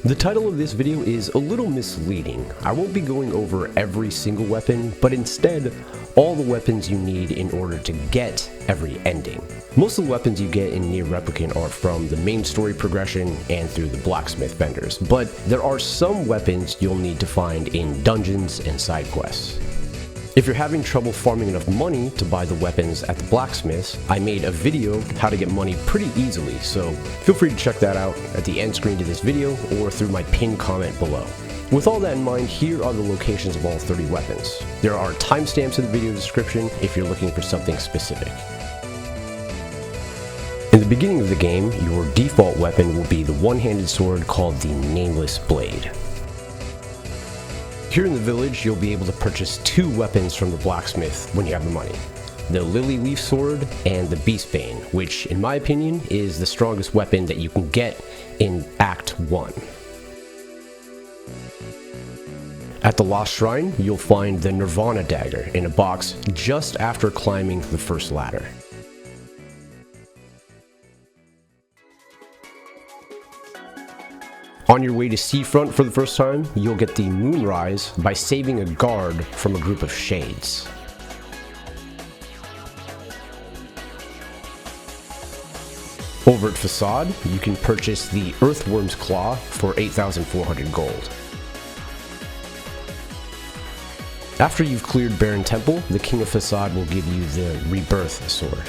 The title of this video is a little misleading. I won't be going over every single weapon, but instead all the weapons you need in order to get every ending. Most of the weapons you get in Nier Replicant are from the main story progression and through the Blacksmith vendors, but there are some weapons you'll need to find in dungeons and side quests. If you're having trouble farming enough money to buy the weapons at the Blacksmiths, I made a video how to get money pretty easily, so feel free to check that out at the end screen to this video or through my pinned comment below. With all that in mind, here are the locations of all 30 weapons. There are timestamps in the video description if you're looking for something specific. In the beginning of the game, your default weapon will be the one-handed sword called the Nameless blade. Here in the village, you'll be able to purchase 2 weapons from the blacksmith when you have the money. The Lily-Leafsword and the Beastbain, which in my opinion is the strongest weapon that you can get in Act 1. At the Lost Shrine, you'll find the Nirvana Dagger in a box just after climbing the first ladder. On your way to Seafront for the first time, you'll get the Moonrise by saving a guard from a group of shades. Over at Facade, you can purchase the Earthworm's Claw for 8,400 gold. After you've cleared Barren Temple, the King of Facade will give you the Rebirth sword.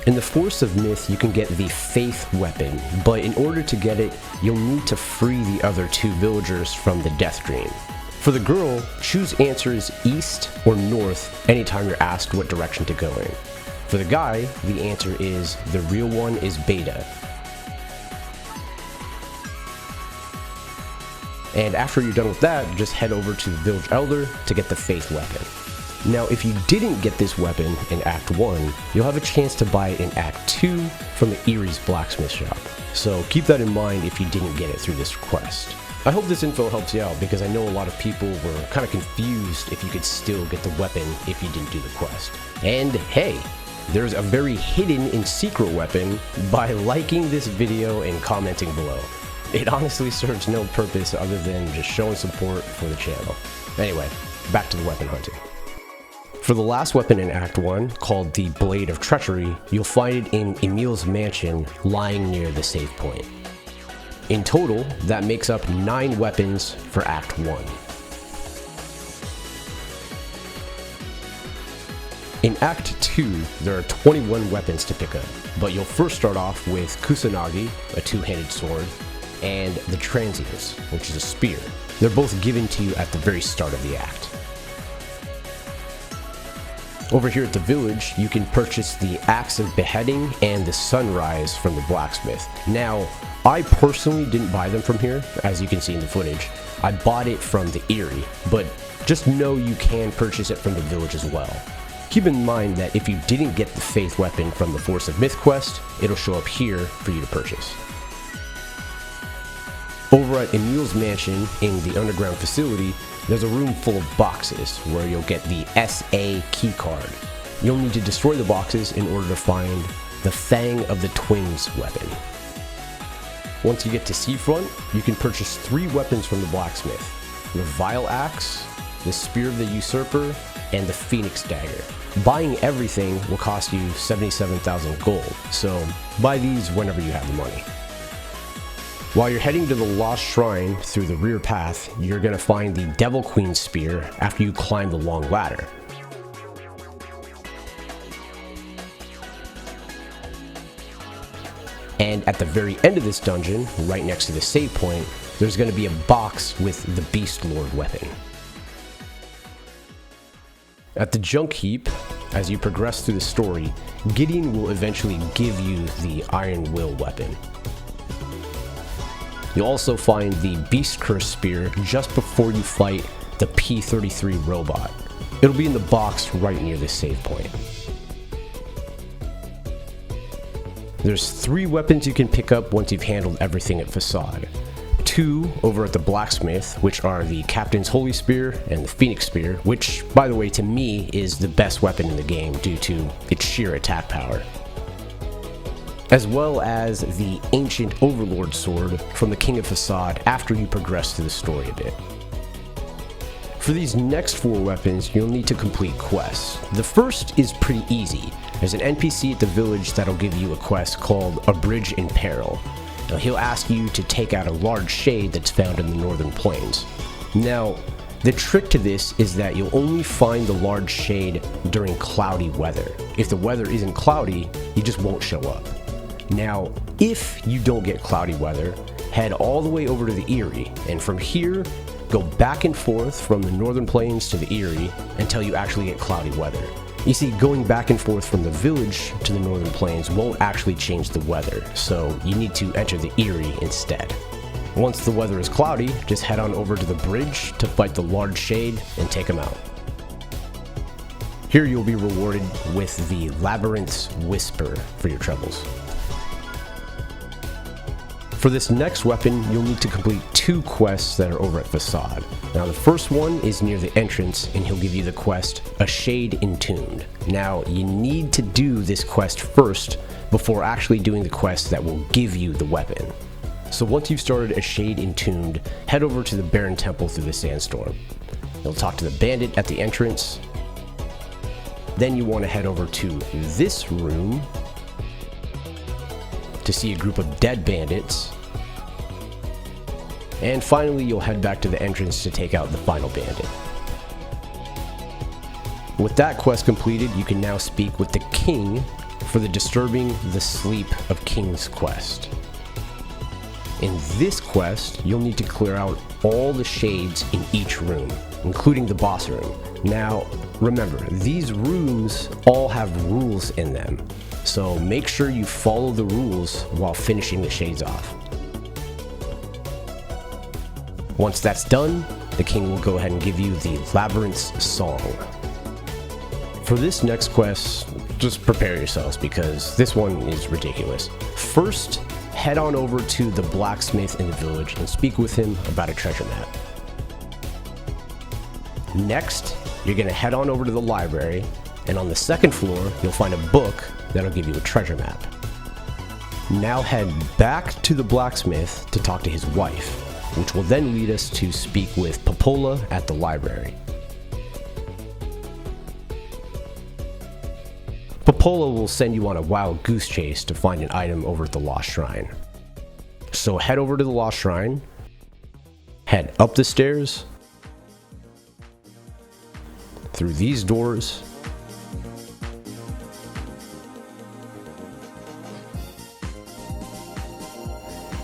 In the Force of Myth, you can get the Faith weapon, but in order to get it, you'll need to free the other 2 villagers from the Deathdream. For the girl, choose answers east or north anytime you're asked what direction to go in. For the guy, the answer is the real one is Beta. And after you're done with that, just head over to the Village Elder to get the Faith weapon. Now, if you didn't get this weapon in Act 1, you'll have a chance to buy it in Act 2 from the Aerie's blacksmith shop. So keep that in mind if you didn't get it through this quest. I hope this info helps you out because I know a lot of people were kind of confused if you could still get the weapon if you didn't do the quest. And hey, there's a very hidden and secret weapon by liking this video and commenting below. It honestly serves no purpose other than just showing support for the channel. Anyway, back to the weapon hunting. For the last weapon in Act 1, called the Blade of Treachery, you'll find it in Emil's mansion lying near the save point. In total, that makes up 9 weapons for Act 1. In Act 2, there are 21 weapons to pick up, but you'll first start off with Kusanagi, a 2-handed sword, and the Transience, which is a spear. They're both given to you at the very start of the act. Over here at the village, you can purchase the Axe of Beheading and the Sunrise from the Blacksmith. Now, I personally didn't buy them from here, as you can see in the footage. I bought it from the Aerie, but just know you can purchase it from the village as well. Keep in mind that if you didn't get the Faith weapon from the Force of Myth quest, it'll show up here for you to purchase. Over at Emil's mansion in the underground facility, there's a room full of boxes where you'll get the SA keycard. You'll need to destroy the boxes in order to find the Fang of the Twins weapon. Once you get to Seafront, you can purchase 3 weapons from the blacksmith: the Vile Axe, the Spear of the Usurper, and the Phoenix Dagger. Buying everything will cost you 77,000 gold, so buy these whenever you have the money. While you're heading to the Lost Shrine through the rear path, you're going to find the Devil Queen's Spear after you climb the long ladder. And at the very end of this dungeon, right next to the save point, there's going to be a box with the Beastlord weapon. At the junk heap, as you progress through the story, Gideon will eventually give you the Iron Will weapon. You'll also find the Beastcurse spear just before you fight the P-33 robot. It'll be in the box right near this save point. There's 3 weapons you can pick up once you've handled everything at Facade. 2 over at the Blacksmith, which are the Captain's Holy Spear and the Phoenix Spear, which, by the way, to me is the best weapon in the game due to its sheer attack power. as well as the ancient Overlord sword from the King of Facade after you progress through the story a bit. For these next 4 weapons, you'll need to complete quests. The first is pretty easy. There's an NPC at the village that'll give you a quest called A Bridge in Peril. Now, he'll ask you to take out a large shade that's found in the northern plains. Now, the trick to this is that you'll only find the large shade during cloudy weather. If the weather isn't cloudy, you just won't show up. Now, if you don't get cloudy weather, head all the way over to the Aerie, and from here, go back and forth from the northern plains to the Aerie until you actually get cloudy weather. You see, going back and forth from the village to the northern plains won't actually change the weather, so you need to enter the Aerie instead. Once the weather is cloudy, just head on over to the bridge to fight the large shade and take him out. Here you'll be rewarded with the Labyrinth's Whisper for your troubles. For this next weapon, you'll need to complete 2 quests that are over at Facade. Now the first one is near the entrance, and he'll give you the quest, A Shade Entombed. Now you need to do this quest first before actually doing the quest that will give you the weapon. So once you've started A Shade Entombed, head over to the Barren Temple through the Sandstorm. You'll talk to the bandit at the entrance. Then you want to head over to this room to see a group of dead bandits. And finally, you'll head back to the entrance to take out the final bandit. With that quest completed, you can now speak with the king for the Disturbing the Sleep of Kings quest. In this quest, you'll need to clear out all the shades in each room, including the boss room. Now, remember, these rooms all have rules in them, so make sure you follow the rules while finishing the shades off. Once that's done, the king will go ahead and give you the Labyrinth's Song. For this next quest, just prepare yourselves because this one is ridiculous. First, head on over to the blacksmith in the village and speak with him about a treasure map. Next, you're going to head on over to the library, and on the second floor, you'll find a book that'll give you a treasure map. Now head back to the blacksmith to talk to his wife, which will then lead us to speak with Popola at the library. Popola will send you on a wild goose chase to find an item over at the Lost Shrine. So head over to the Lost Shrine, head up the stairs, through these doors,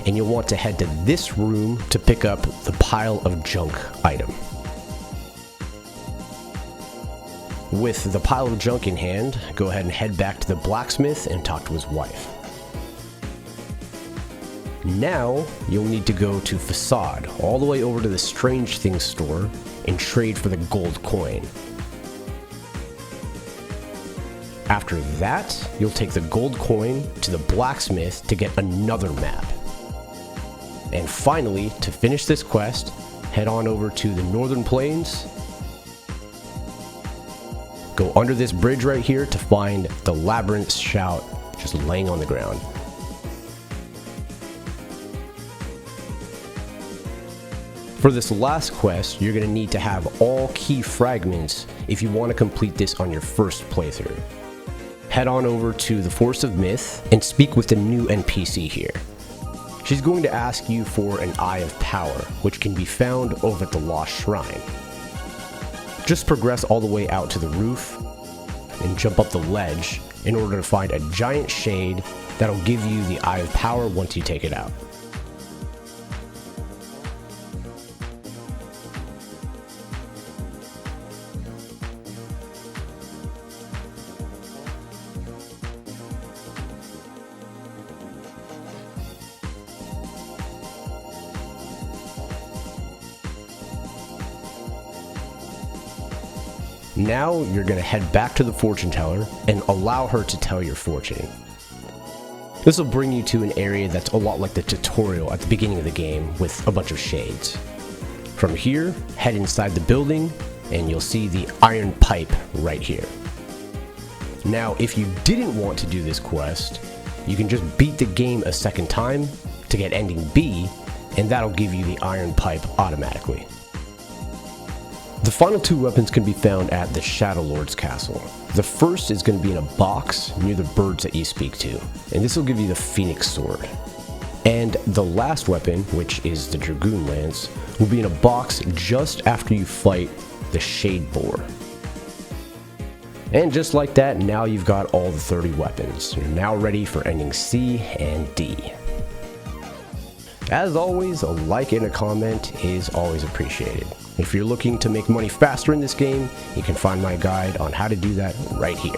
and you'll want to head to this room to pick up the pile of junk item. With the pile of junk in hand, go ahead and head back to the blacksmith and talk to his wife. Now, you'll need to go to Facade, all the way over to the Strange Things store, and trade for the gold coin. After that, you'll take the gold coin to the blacksmith to get another map. And finally, to finish this quest, head on over to the Northern Plains. Go under this bridge right here to find the Labyrinth's Shout just laying on the ground. For this last quest, you're going to need to have all key fragments if you want to complete this on your first playthrough. Head on over to the Forest of Myth and speak with the new NPC here. She's going to ask you for an Eye of Power, which can be found over at the Lost Shrine. Just progress all the way out to the roof and jump up the ledge in order to find a giant shade that'll give you the Eye of Power once you take it out. Now you're going to head back to the fortune teller and allow her to tell your fortune. This will bring you to an area that's a lot like the tutorial at the beginning of the game with a bunch of shades. From here, head inside the building and you'll see the iron pipe right here. Now, if you didn't want to do this quest, you can just beat the game a second time to get ending B, and that'll give you the Iron Pipe automatically. The final two weapons can be found at the Shadow Lord's castle. The first is going to be in a box near the birds that you speak to, and this will give you the Phoenix Sword. And the last weapon, which is the Dragoon Lance, will be in a box just after you fight the Shade Boar. And just like that, now you've got all the 30 weapons. You're now ready for ending C and D. As always, a like and a comment is always appreciated. If you're looking to make money faster in this game, you can find my guide on how to do that right here.